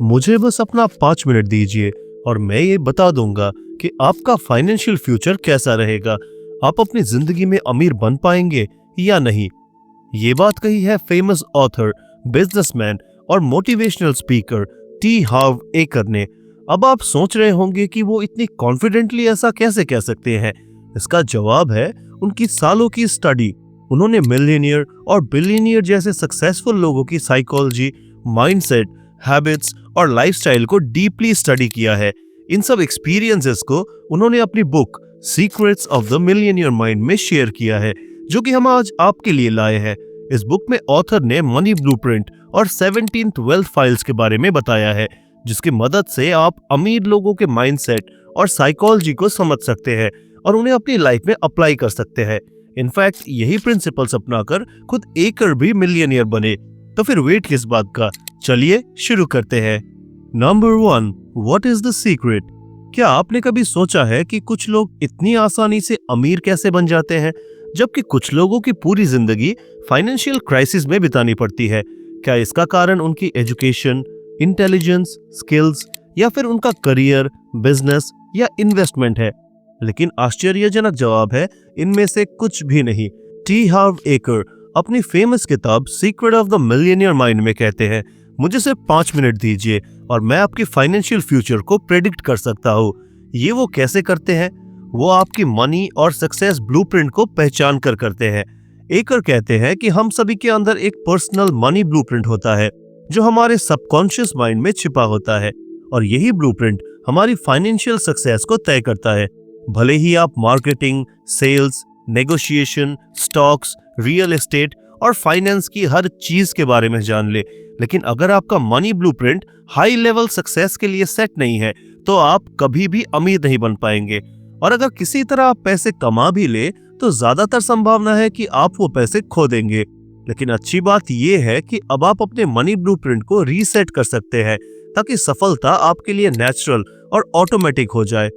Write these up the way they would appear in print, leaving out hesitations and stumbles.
मुझे बस अपना 5 मिनट दीजिए और मैं ये बता दूंगा कि आपका फाइनेंशियल फ्यूचर कैसा रहेगा। आप अपनी जिंदगी में अमीर बन पाएंगे या नहीं। ये बात कही है फेमस ऑथर, बिजनेसमैन और मोटिवेशनल स्पीकर टी हार्व एकर ने। अब आप सोच रहे होंगे कि वो इतनी कॉन्फिडेंटली ऐसा कैसे कह सकते हैं। इसका जवाब है उनकी सालों की स्टडी। उन्होंने मिलियनियर और बिलियनियर जैसे सक्सेसफुल लोगों की साइकोलॉजी, माइंडसेट, हैबिट्स और लाइफस्टाइल को डीपली स्टडी किया है। इन सब एक्सपीरियंसेस को उन्होंने अपनी book secrets of the millionaire mind में शेयर किया है, जो कि हम आज आपके लिए लाए हैं। इस बुक में ऑथर ने मनी ब्लूप्रिंट और 17th वेल्थ फाइल्स के बारे में बताया है, जिसकी मदद से आप अमीर लोगों के माइंडसेट और साइकोलॉजी को समझ सकते हैं और उन्हें अपनी लाइफ में अप्लाई कर सकते हैं। इनफैक्ट यही प्रिंसिपल्स अपनाकर खुद एकर भी मिलियनियर बने। तो फिर वेट किस बात का, चलिए शुरू करते हैं। Number 1, what is the secret? क्या आपने कभी सोचा है कि कुछ लोग इतनी आसानी से अमीर कैसे बन जाते हैं, जबकि कुछ लोगों की पूरी जिंदगी फाइनेंशियल क्राइसिस में बितानी पड़ती है? क्या इसका कारण उनकी एजुकेशन, इंटेलिजेंस, स्किल्स या फिर उनका करियर, बिजनेस या इन्वेस्टमेंट है? लेकिन आश्चर्यजनक जवाब है, इनमें से कुछ भी नहीं। टी हार्व एकर अपनी फेमस किताब secret of the millionaire mind में कहते हैं, मुझे सिर्फ 5 मिनट दीजिए और मैं आपकी फाइनेंशियल फ्यूचर को प्रेडिक्ट कर सकता हूँ। ये वो कैसे करते हैं? वो आपकी मनी और सक्सेस ब्लूप्रिंट को पहचान कर करते हैं। एकर कहते हैं कि हम सभी के अंदर एक पर्सनल मनी ब्लूप्रिंट होता है, जो हमारे सबकॉन्शियस माइंड में छिपा होता है, और यही ब्लूप्रिंट हमारी फाइनेंशियल सक्सेस को तय करता है। भले ही आप marketing, sales, negotiation, stocks, real estate और फाइनेंस की हर चीज के बारे में जान ले, लेकिन अगर आपका money blueprint high level success के लिए सेट नहीं है, तो आप कभी भी अमीर नहीं बन पाएंगे। और अगर किसी तरह आप पैसे कमा भी ले, तो ज्यादातर संभावना है कि आप वो पैसे खो देंगे। लेकिन अच्छी बात यह है कि अब आप अपने मनी ब्लूप्रिंट को रीसेट कर सकते हैं, ताकि सफलता आपके लिए नेचुरल और ऑटोमेटिक हो जाए।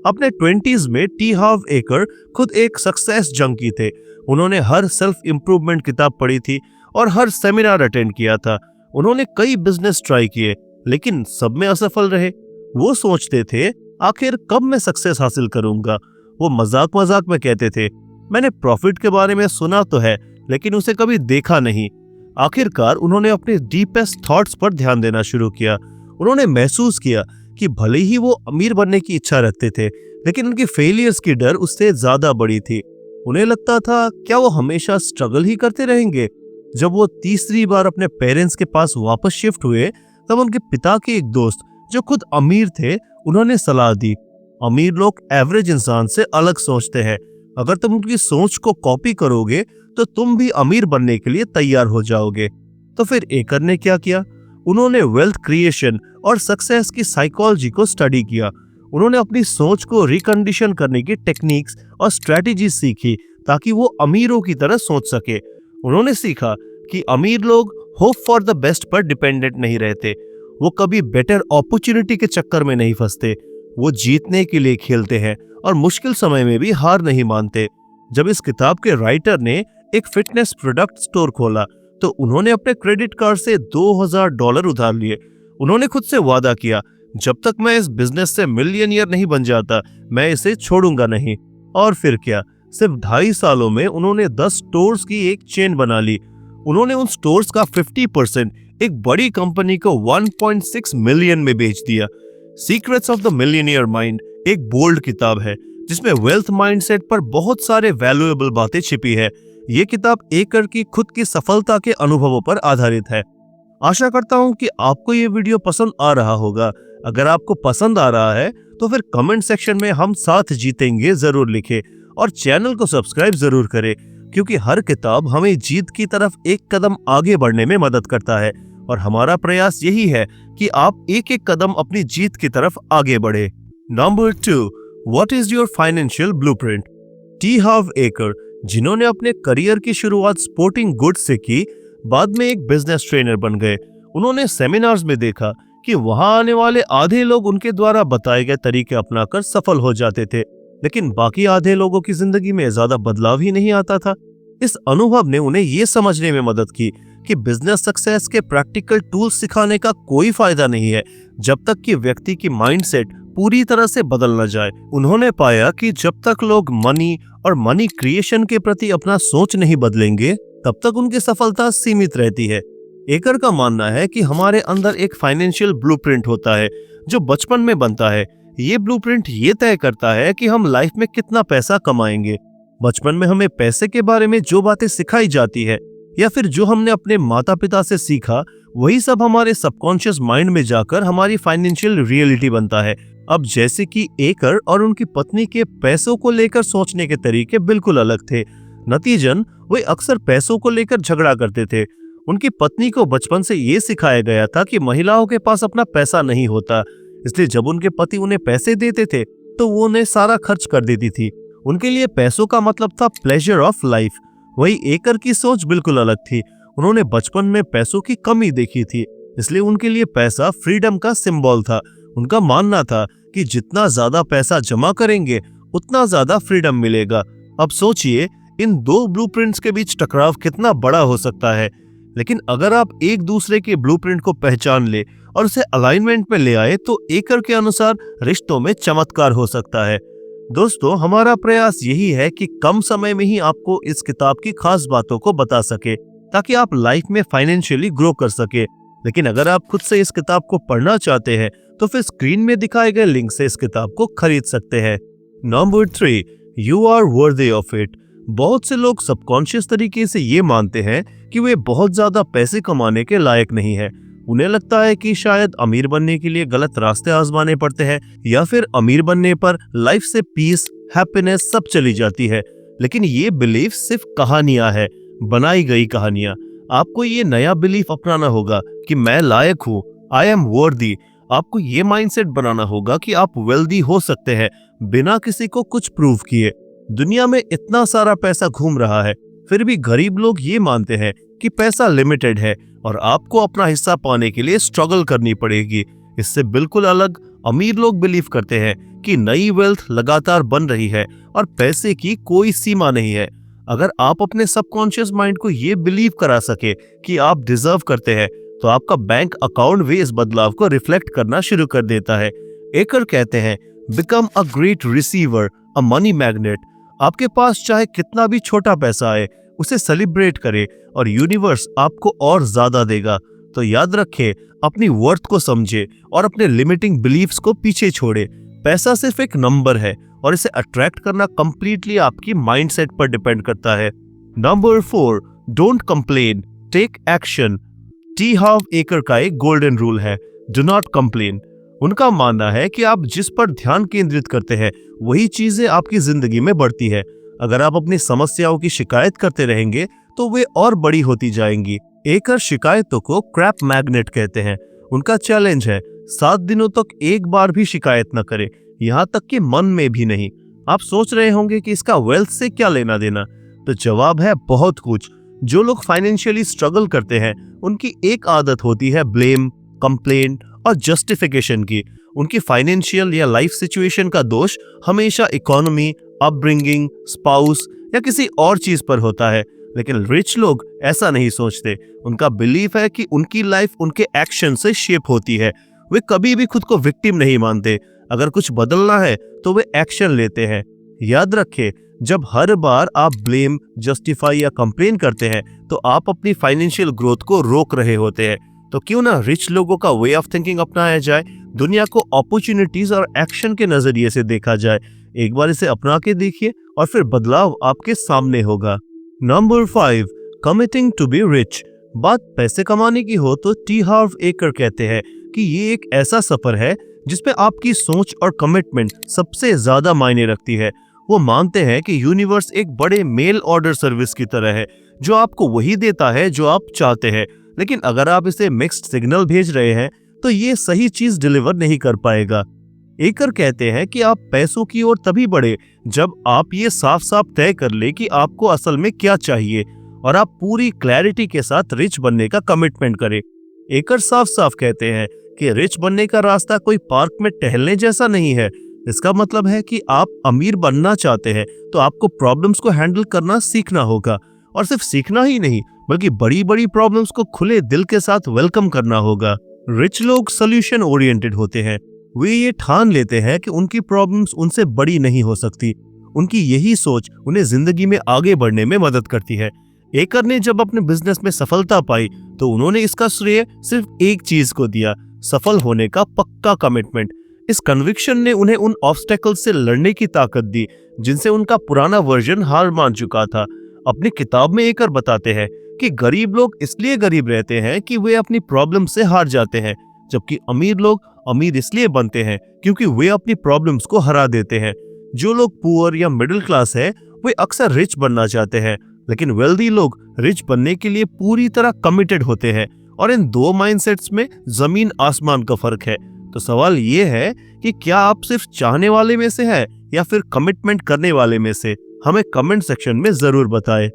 अपने 20s में टी हार्व एकर खुद एक सक्सेस जंकी थे। उन्होंने हर सेल्फ इंप्रूवमेंट किताब पढ़ी थी और हर सेमिनार अटेंड किया था। उन्होंने कई बिजनेस ट्राई किए, लेकिन सब में असफल रहे। वो सोचते थे, आखिर कब मैं सक्सेस हासिल करूंगा। वो मजाक मजाक में कहते थे, मैंने प्रॉफिट के बारे में सुना तो है, लेकिन उसे कभी देखा नहीं। आखिरकार उन्होंने अपने डीपेस्ट थॉट्स पर ध्यान देना शुरू किया। उन्होंने महसूस किया कि भले ही वो अमीर बनने की इच्छा रखते थे, लेकिन उनकी फेलियर्स की डर उससे ज्यादा बड़ी थी। उन्हें लगता था, क्या वो हमेशा स्ट्रगल ही करते रहेंगे? जब वो तीसरी बार अपने पेरेंट्स के पास वापस शिफ्ट हुए, तब उनके पिता के एक दोस्त, जो खुद अमीर थे, उन्होंने सलाह दी, अमीर लोग एवरेज इंसान से अलग सोचते हैं। अगर तुम उनकी सोच को कॉपी करोगे, तो तुम भी अमीर बनने के लिए तैयार हो जाओगे। तो फिर एकर ने क्या किया? उन्होंने वेल्थ क्रिएशन और सक्सेस की साइकोलॉजी को स्टडी किया। उन्होंने अपनी सोच को रिकंडीशन करने की टेक्निक्स और स्ट्रेटेजी सीखी, ताकि वो अमीरों की तरह सोच सके। उन्होंने सीखा कि अमीर लोग होप फॉर द बेस्ट पर डिपेंडेंट नहीं रहते। वो कभी बेटर अपॉर्चुनिटी के चक्कर में नहीं फंसते। वो जीतने के लिए खेलते हैं और मुश्किल समय में भी हार नहीं मानते। जब इस किताब के राइटर ने एक फिटनेस प्रोडक्ट स्टोर खोला, तो उन्होंने अपने क्रेडिट कार्ड से $2000 उधार लिए। उन्होंने खुद से वादा किया, जब तक मैं इस बिजनेस से मिलियनियर नहीं बन जाता, मैं इसे छोड़ूंगा नहीं। और फिर क्या, सिर्फ 2.5 सालों में उन्होंने 10 स्टोर्स की एक चेन बना ली। उन्होंने उन स्टोर्स का 50% एक बड़ी कंपनी को 1.6 मिलियन में बेच दिया। Secrets of the millionaire mind एक बोल्ड किताब है, जिसमें वेल्थ माइंडसेट पर बहुत सारे वैल्यूएबल बातें छिपी है। ये किताब एकर की खुद की सफलता के अनुभवों पर आधारित है। आशा करता हूँ कि आपको ये वीडियो पसंद आ रहा होगा। अगर आपको पसंद आ रहा है, तो फिर कमेंट सेक्शन में हम साथ जीतेंगे जरूर लिखें और चैनल को सब्सक्राइब जरूर करें, क्योंकि हर किताब हमें जीत की तरफ एक कदम आगे बढ़ने में मदद करता है और हमारा प्रयास यही है कि आप एक एक कदम अपनी जीत की तरफ आगे बढ़े। Number 2, what is your financial blueprint? T Harv Eker, जिन्होंने अपने करियर की शुरुआत स्पोर्टिंग गुड्स से की, बाद में एक बिजनेस ट्रेनर बन गए। उन्होंने सेमिनार्स में देखा कि वहां आने वाले आधे लोग उनके द्वारा बताए गए तरीके अपनाकर सफल हो जाते थे, लेकिन बाकी आधे लोगों की जिंदगी में ज्यादा बदलाव ही नहीं आता था। इस अनुभव ने उन्हें ये समझने में मदद की कि बिजनेस सक्सेस के प्रैक्टिकल टूल्स सिखाने का कोई फायदा नहीं है जब तक कि व्यक्ति की माइंडसेट पूरी तरह से बदल न जाए। उन्होंने पाया कि जब तक लोग मनी और मनी क्रिएशन के प्रति अपना सोच नहीं बदलेंगे तब तक उनकी सफलता सीमित रहती है। एकर का मानना है कि हमारे अंदर एक फाइनेंशियल ब्लूप्रिंट होता है जो बचपन में बनता है। ये ब्लूप्रिंट ये तय करता है कि हम लाइफ में कितना पैसा कमाएंगे। बचपन में हमें पैसे के बारे में जो बातें सिखाई जाती है या फिर जो हमने अपने माता पिता से सीखा, वही सब हमारे सबकॉन्शियस माइंड में जाकर हमारी फाइनेंशियल रियलिटी बनता है। अब जैसे कि एकर और उनकी पत्नी के पैसों को लेकर सोचने के तरीके बिल्कुल अलग थे। नतीजन वे अक्सर पैसों को लेकर झगड़ा करते थे। उनकी पत्नी को बचपन से ये सिखाया गया था कि महिलाओं के पास अपना पैसा नहीं होता, इसलिए जब उनके पति उन्हें पैसे देते थे तो वो उन्हें सारा खर्च कर देती थी। उनके लिए पैसों का मतलब था प्लेजर ऑफ लाइफ। वही एकर की सोच बिल्कुल अलग थी। उन्होंने बचपन में पैसों की कमी देखी थी, इसलिए उनके लिए पैसा फ्रीडम का सिंबल था। उनका मानना था कि जितना ज्यादा पैसा जमा करेंगे उतना ज्यादा फ्रीडम मिलेगा। अब सोचिए इन दो ब्लूप्रिंट्स के बीच टकराव कितना बड़ा हो सकता है। लेकिन अगर आप एक दूसरे के ब्लूप्रिंट को पहचान ले और उसे अलाइनमेंट में ले आए तो एकर के अनुसार रिश्तों में चमत्कार हो सकता है। दोस्तों, हमारा प्रयास यही है कि कम समय में ही आपको इस किताब की खास बातों को बता सके ताकि आप लाइफ में फाइनेंशियली ग्रो कर सके। लेकिन अगर आप खुद से इस किताब को पढ़ना चाहते हैं तो फिर स्क्रीन में दिखाए गए लिंक से इस किताब को खरीद सकते हैं। Number 3, you are worthy of it. बहुत से लोग सबकॉन्शियस तरीके से ये मानते हैं कि वे बहुत ज्यादा पैसे कमाने के लायक नहीं है। उन्हें लगता है कि शायद अमीर बनने के लिए गलत रास्ते आजमाने पड़ते हैं या फिर अमीर बनने पर लाइफ से पीस, हैप्पीनेस सब चली जाती है। लेकिन ये बिलीफ सिर्फ कहानियां है, बनाई गई कहानियां। आपको ये नया बिलीफ अपनाना होगा कि मैं लायक हूँ, आई एम वर्दी। आपको ये माइंडसेट बनाना होगा कि आप वेल्दी हो सकते हैं बिना किसी को कुछ प्रूव किए। दुनिया में इतना सारा पैसा घूम रहा है, फिर भी गरीब लोग ये मानते हैं कि पैसा लिमिटेड है और आपको अपना हिस्सा पाने के लिए स्ट्रगल करनी पड़ेगी। इससे बिल्कुल अलग अमीर लोग बिलीव करते हैं कि नई वेल्थ लगातार बन रही है और पैसे की कोई सीमा नहीं है। अगर आप अपने सबकॉन्शियस माइंड को ये बिलीव करा सके कि आप डिजर्व करते हैं तो आपका बैंक अकाउंट भी इस बदलाव को रिफ्लेक्ट करना शुरू कर देता है। एकर कहते हैं, become a great receiver, a money magnet. आपके पास चाहे कितना भी छोटा पैसा आए, उसे सेलिब्रेट करे और यूनिवर्स आपको और ज्यादा देगा। तो याद रखें, अपनी वर्थ को समझे और अपने लिमिटिंग बिलीफ्स को पीछे छोड़े। पैसा सिर्फ एक नंबर है और इसे अट्रैक्ट करना कंप्लीटली आपकी माइंडसेट पर डिपेंड करता है। Number 4, don't complain, take action. T Harv Eker का एक गोल्डन रूल है, डू नॉट कंप्लेन। उनका मानना है कि आप जिस पर ध्यान केंद्रित करते हैं वही चीजें आपकी जिंदगी में बढ़ती है। अगर आप अपनी समस्याओं की शिकायत करते रहेंगे तो वे और बड़ी होती जाएंगी। एकर शिकायतों को क्रैप मैग्नेट कहते हैं। उनका चैलेंज है 7 दिनों तक एक बार भी शिकायत न करें, यहाँ तक कि मन में भी नहीं। आप सोच रहे होंगे कि इसका वेल्थ से क्या लेना देना, तो जवाब है बहुत कुछ। जो लोग फाइनेंशियली स्ट्रगल करते हैं उनकी एक आदत होती है ब्लेम, कंप्लेन और जस्टिफिकेशन की। उनकी फाइनेंशियल या लाइफ सिचुएशन का दोष हमेशा इकोनॉमी, अपब्रिंगिंग, स्पाउस या किसी और चीज पर होता है। लेकिन रिच लोग ऐसा नहीं सोचते। उनका बिलीफ है कि उनकी लाइफ उनके एक्शन से शेप होती है। वे कभी भी खुद को विक्टिम नहीं मानते। अगर कुछ बदलना है तो वे एक्शन लेते हैं। याद रखें, जब हर बार आप ब्लेम, जस्टिफाई या कंप्लेन करते हैं तो आप अपनी फाइनेंशियल ग्रोथ को रोक रहे होते हैं। तो क्यों ना रिच लोगों का वे ऑफ थिंकिंग अपनाया जाए, दुनिया को अपॉर्चुनिटीज और एक्शन के नजरिए से देखा जाए। एक बार इसे अपना के देखिए और फिर बदलाव आपके सामने होगा। Number 5, committing to be rich. बात पैसे कमाने की हो तो टी हार्व एकर कहते हैं कि ये एक ऐसा सफर है जिसमें आपकी सोच और कमिटमेंट सबसे ज्यादा मायने रखती है। वो मानते हैं कि यूनिवर्स एक बड़े मेल ऑर्डर सर्विस की तरह है जो आपको वही देता है जो आप चाहते हैं। लेकिन अगर आप इसे मिक्स्ड सिग्नल भेज रहे हैं तो ये सही चीज डिलीवर नहीं कर पाएगा। एकर कहते हैं कि आप पैसों की ओर तभी बढ़े जब आप ये साफ साफ तय कर ले कि आपको असल में क्या चाहिए और आप पूरी क्लैरिटी के साथ रिच बनने का कमिटमेंट करें। एकर साफ साफ कहते हैं कि रिच बनने का रास्ता कोई पार्क में टहलने जैसा नहीं है। इसका मतलब है कि आप अमीर बनना चाहते हैं तो आपको प्रॉब्लम्स को हैंडल करना सीखना होगा, और सिर्फ सीखना ही नहीं बल्कि बड़ी बड़ी प्रॉब्लम्स को खुले दिल के साथ वेलकम करना होगा। रिच लोग सोल्यूशन ओरिएंटेड होते हैं। वे ये ठान लेते हैं कि उनकी प्रॉब्लम्स उनसे बड़ी नहीं हो सकती। उनकी यही सोच उन्हें जिंदगी में आगे बढ़ने में मदद करती है। एकर ने जब अपने बिजनेस में सफलता पाई तो उन्होंने इसका श्रेय सिर्फ एक चीज को दिया, सफल होने का पक्का कमिटमेंट। इस कन्विक्शन ने उन्हें उन ऑब्स्टेकल्स से लड़ने की ताकत दी जिनसे उनका पुराना वर्जन हार मान चुका था। अपनी किताब में एकर बताते हैं कि गरीब लोग इसलिए गरीब रहते हैं कि वे अपनी प्रॉब्लम से हार जाते हैं, जबकि अमीर लोग अमीर इसलिए बनते हैं क्योंकि वे अपनी प्रॉब्लम्स को हरा देते हैं। जो लोग पुअर या मिडिल क्लास है वे अक्सर रिच बनना चाहते हैं, लेकिन वेल्दी लोग रिच बनने के लिए पूरी तरह कमिटेड होते हैं। और इन दो माइंडसेट्स में जमीन आसमान का फर्क है। तो सवाल ये है कि क्या आप सिर्फ चाहने वाले में से हैं या फिर कमिटमेंट करने वाले में से? हमें कमेंट सेक्शन में जरूर बताएं।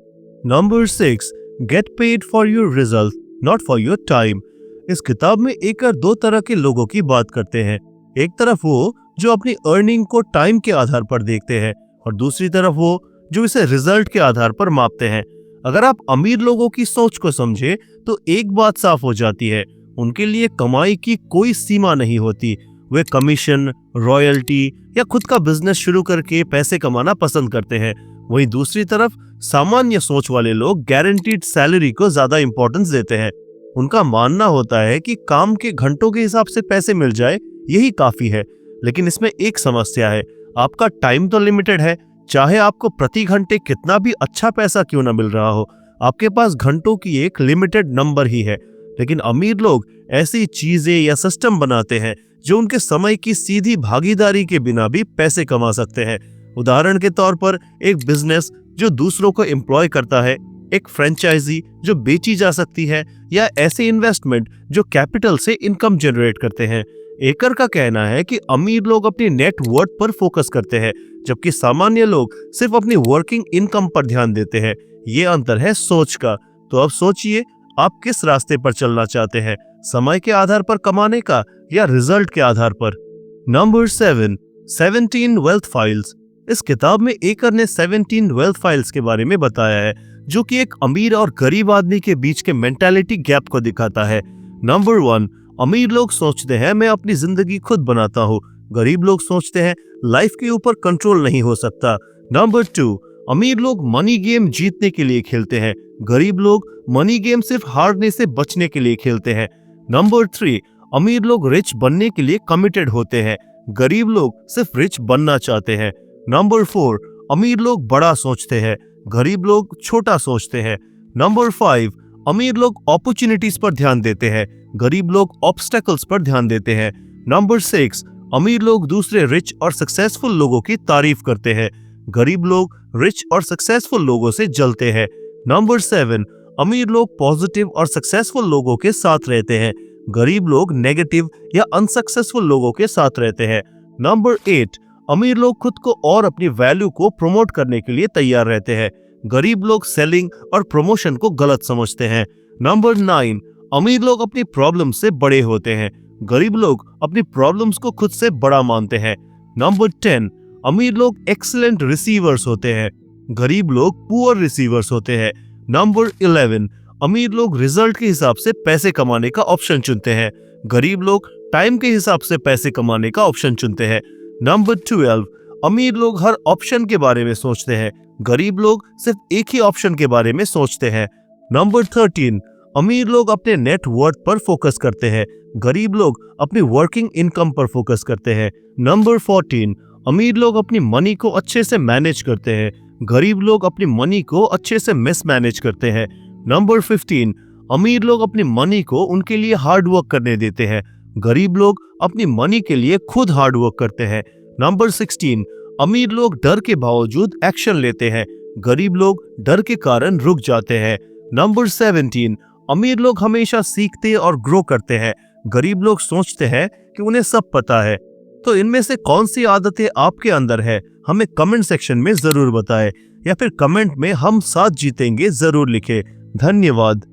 Number 6, get paid for your result not for your time. इस किताब में एकर दो तरह के लोगों की बात करते हैं। एक तरफ वो जो अपनी अर्निंग को टाइम के आधार पर देखते हैं और दूसरी तरफ वो जो इसे रिजल्ट के आधार पर मापते हैं। अगर आप अमीर लोगों की सोच को समझे तो एक बात साफ हो जाती है, उनके लिए कमाई की कोई सीमा नहीं होती। वे कमीशन, रॉयल्टी या खुद का बिजनेस शुरू करके पैसे कमाना पसंद करते हैं। वहीं दूसरी तरफ सामान्य सोच वाले लोग गारंटीड सैलरी को ज्यादा इंपॉर्टेंस देते हैं। उनका मानना होता है कि काम के घंटों के हिसाब से पैसे मिल जाए यही काफी है। लेकिन इसमें एक समस्या है, आपका टाइम तो लिमिटेड है। चाहे आपको प्रति घंटे कितना भी अच्छा पैसा क्यों ना मिल रहा हो, आपके पास घंटों की एक लिमिटेड नंबर ही है। लेकिन अमीर लोग ऐसी चीजें या सिस्टम बनाते हैं जो उनके समय की सीधी भागीदारी के बिना भी पैसे कमा सकते हैं। उदाहरण के तौर पर एक बिजनेस जो दूसरों को एम्प्लॉय करता है, एक फ्रेंचाइजी जो बेची जा सकती है, या ऐसे इन्वेस्टमेंट जो कैपिटल से इनकम जनरेट करते हैं। एकर का कहना है कि अमीर लोग अपनी नेटवर्थ पर फोकस करते हैं, जबकि सामान्य लोग सिर्फ अपनी वर्किंग इनकम पर ध्यान देते हैं। ये अंतर है सोच का। तो अब सोचिए, आप किस रास्ते पर चलना चाहते हैं, समय के आधार पर कमाने का या रिजल्ट के आधार पर? Number 7, 17 wealth files. इस किताब में एकर ने 17 वेल्थ फाइल्स के बारे में बताया है, जो कि एक अमीर और गरीब आदमी के बीच के मेंटालिटी गैप को दिखाता है। नंबर 1, अमीर लोग सोचते हैं मैं अपनी जिंदगी खुद बनाता हूँ। गरीब लोग सोचते हैं लाइफ के ऊपर कंट्रोल नहीं हो सकता। नंबर 2, अमीर लोग मनी गेम जीतने के लिए खेलते हैं। गरीब लोग मनी गेम सिर्फ हारने से बचने के लिए खेलते हैं। नंबर 3, अमीर लोग रिच बनने के लिए कमिटेड होते हैं। गरीब लोग सिर्फ रिच बनना चाहते हैं। नंबर 4, अमीर लोग बड़ा सोचते हैं, गरीब लोग छोटा सोचते हैं। नंबर 5, अमीर लोग अपॉर्चुनिटीज पर ध्यान देते हैं, गरीब लोग ऑब्स्टेकल्स पर ध्यान देते हैं। नंबर 6, अमीर लोग दूसरे रिच और सक्सेसफुल लोगों की तारीफ करते हैं, गरीब लोग रिच और सक्सेसफुल लोगों से जलते हैं। नंबर 7, अमीर लोग पॉजिटिव और सक्सेसफुल लोगों के साथ रहते हैं, गरीब लोग नेगेटिव या अनसक्सेसफुल लोगों के साथ रहते हैं। नंबर 8, अमीर लोग खुद को और अपनी वैल्यू को प्रमोट करने के लिए तैयार रहते हैं, गरीब लोग सेलिंग और प्रमोशन को गलत समझते हैं। नंबर 9, अमीर लोग अपनी प्रॉब्लम से बड़े होते हैं, गरीब लोग अपनी प्रॉब्लम्स को खुद से बड़ा मानते हैं। नंबर 10, अमीर लोग एक्सीलेंट रिसीवर्स होते हैं, गरीब लोग पुअर रिसीवर्स होते हैं। नंबर 11, अमीर लोग रिजल्ट के हिसाब से पैसे कमाने का ऑप्शन चुनते हैं, गरीब लोग टाइम के हिसाब से पैसे कमाने का ऑप्शन चुनते हैं। नंबर 12, अमीर लोग हर ऑप्शन के बारे में सोचते हैं, गरीब लोग सिर्फ एक ही ऑप्शन के बारे में सोचते हैं। नंबर 13, अमीर लोग अपने नेटवर्थ पर फोकस करते हैं, गरीब लोग अपनी वर्किंग इनकम पर फोकस करते हैं। नंबर 14, अमीर लोग अपनी मनी को अच्छे से मैनेज करते हैं, गरीब लोग अपनी मनी को अच्छे से मिसमैनेज करते हैं। नंबर 15, अमीर लोग अपनी मनी को उनके लिए हार्ड वर्क करने देते हैं, गरीब लोग अपनी मनी के लिए खुद हार्ड वर्क करते हैं। नंबर 16, अमीर लोग डर के बावजूद एक्शन लेते हैं, गरीब लोग डर के कारण रुक जाते हैं। नंबर 17, अमीर लोग हमेशा सीखते और ग्रो करते हैं, गरीब लोग सोचते हैं कि उन्हें सब पता है। तो इनमें से कौन सी आदतें आपके अंदर है, हमें कमेंट सेक्शन में जरूर बताएं, या फिर कमेंट में हम साथ जीतेंगे जरूर लिखें। धन्यवाद।